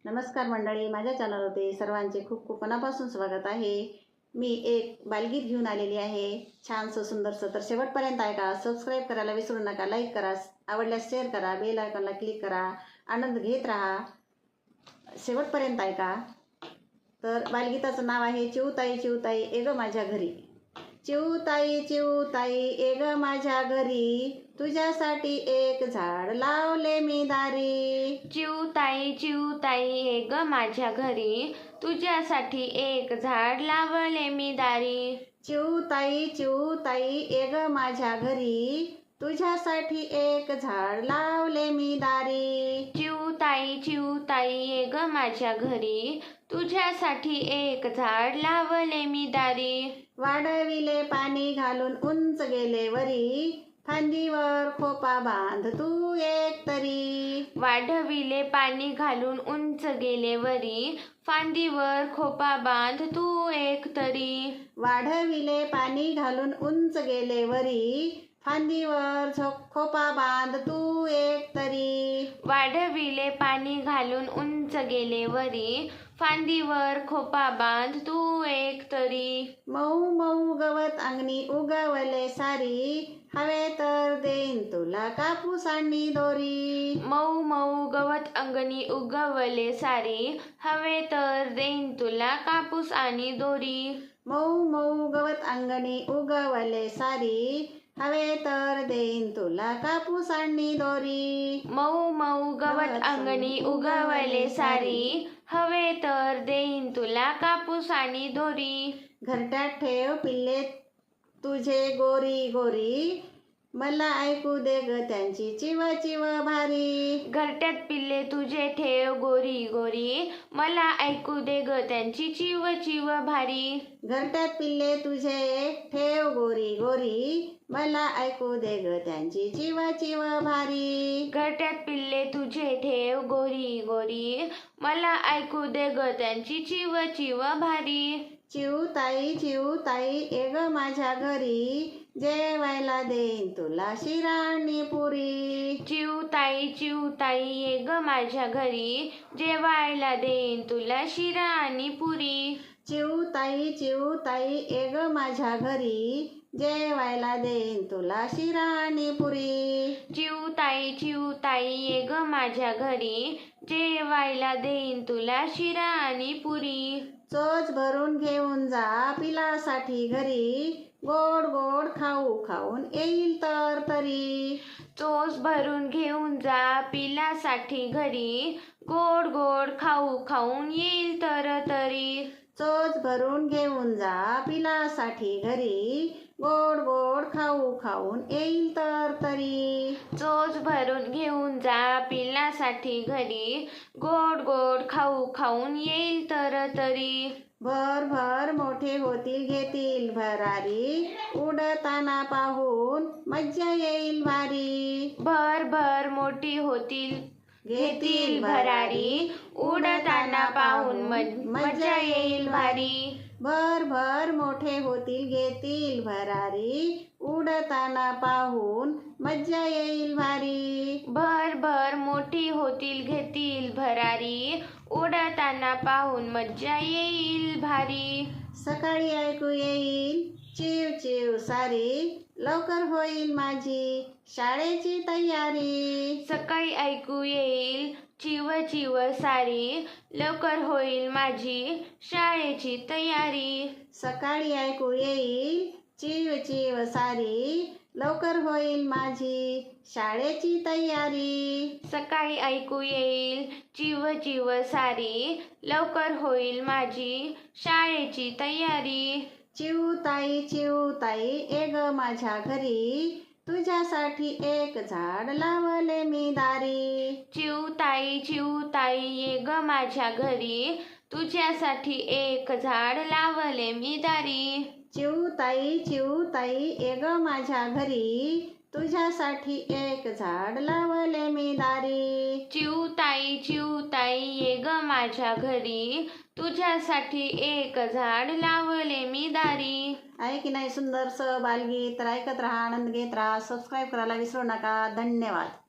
नमस्कार मंडळी, माझ्या चॅनलवरती सर्वांचे खूप खूप मनापासून स्वागत आहे। मी एक बालगीत घेऊन आलेली आहे, छानसं सुंदरसं। तर शेवटपर्यंत ऐका, सबस्क्राईब करायला विसरू नका, लाईक करा, आवडल्यास शेअर करा, बेल आयकॉनला क्लिक करा, आनंद घेत राहा, शेवटपर्यंत ऐका। तर बालगीताचं नाव आहे चिऊताई चिऊताई ए ग माझ्या घरी। चिऊताई चिऊताई ए ग माझ्या घरी, तुझ्यासाठी एक झाड लावले मी दारी। चिऊताई चिऊताई ए ग माझ्या घरी, तुझ्यासाठी एक झाड लावले मी दारी। चिऊताई चिऊताई ए ग माझ्या घरी, तुझ्यासाठी एक झाड लावले मी दारी। चिऊताई चिऊताई ए ग माझ्या घरी, तुझ्यासाठी एक झाड लावले मी दारी। वाढविले पाणी घालून उंच गेले वरी, फांदीवर खोपा बांध तू एक तरी। वाढविले पाणी घालून उंच गेले वरी, फांदीवर खोपा बांध तू एक तरी। वाढविले पाणी घालून उंच गेले वरी, फांदीवर खोपा बांध तू एक तरी। वाढविले पाणी घालून उंच गेले वरी, फांदीवर खोपा बांध तू एक तरी। मऊ मऊ गवत अंगणी उगवले सारी, हवे तर देईन तुला कापूस आणि दोरी। मऊ मऊ गवत अंगणी उगवले सारी, हवे तर देईन तुला कापूस आणि दोरी। मऊ मऊ गवत अंगणी उगवले सारी, हवे तर देईन तुला कापूस आणि दोरी। मऊ मऊ गवत अंगणी उगवले सारी, हवे तर देईन तुला कापूस आणि दोरी। घरट्यात ठेव पिल्ले तुझे गोरी गोरी, मला ऐकू दे ग त्यांची चिव चिव भारी। घरट्यात पिल्ले तुझे ठेव गोरी गोरी, मला ऐकू दे ग त्यांची चिव चिव भारी। घरट्यात पिल्ले तुझे ठेव गोरी गोरी, मला ऐकू दे ग त्यांची चिव चिव भारी। घरट्यात पिल्ले तुझे ठेव गोरी गोरी, मला ऐकू दे ग त्यांची चिव चिव भारी। चिऊताई चिऊताई ए ग माझ्या घरी, जेवायला देईन तुला शिरा आणि पुरी। चिऊताई चिऊताई ए ग माझ्या घरी, जेवायला देईन तुला शिरा आणि पुरी। चिऊताई चिऊताई ए ग माझ्या घरी, जेवायला देईन तुला शिरा आणि पुरी। चिऊताई चिऊताई ए ग माझ्या घरी, जेवायला देईन तुला शिरा आणि पुरी। चोच भरून घेऊन जा पिलासाठी घरी, गोड गोड खाऊ खाऊन येईल तर तरी। चोच भरून घेऊन जा पिलासाठी घरी, गोड गोड खाऊ खाऊन येईल तर तरी। चोच भरून घेऊन जा पिलासाठी घरी, गोड गोड खाऊ खाऊन येईल तर तरी। चोच भरून घेऊन जा पिलासाठी घरी, गोड गोड खाऊ खाऊन येईल तर तरी। भर भर मोठे होतील घेतील भरारी, उडताना पाहून मज्जा येईल भारी। भर भर मोठी होतील घेतील भरारी, उडताना पाहून मज्जा येईल भारी। भर भर मोठे होतील घेतील भरारी, उडताना पाहून मज्जा येईल भारी। भर भर मोठी होतील घेतील भरारी, उडताना पाहून मज्जा येईल भारी। सकाळी ऐकू येईल चिव चिव सारी, लवकर होईल माझी शाळेची तयारी। सकाळी ऐकू येईल चिव चिव सारी, लवकर होईल माझी शाळेची तयारी। सकाळी ऐकू येईल चिव चिव सारी, लवकर होईल माझी शाळेची तयारी। सकाळी ऐकू येईल चिव चिव सारी, लवकर होईल माझी शाळेची तयारी। चिऊताई चिऊताई ए ग माझ्या घरी, तुझ्यासाठी एक झाड लावले मी दारी। चिऊताई चिऊताई ए ग माझ्या घरी, तुझ्यासाठी एक झाड लावले मी दारी। चिऊताई चिऊताई ए ग माझ्या घरी, तुझ्यासाठी एक झाड लावले मी दारी। चिऊताई चिऊताई ए ग माझ्या घरी, तुझ्यासाठी एक झाड लावले मी दारी। आहे की नाही सुंदरसं बालगीत? तर ऐकत राहा, आनंद घेत राहा, सबस्क्राईब करायला विसरू नका। धन्यवाद।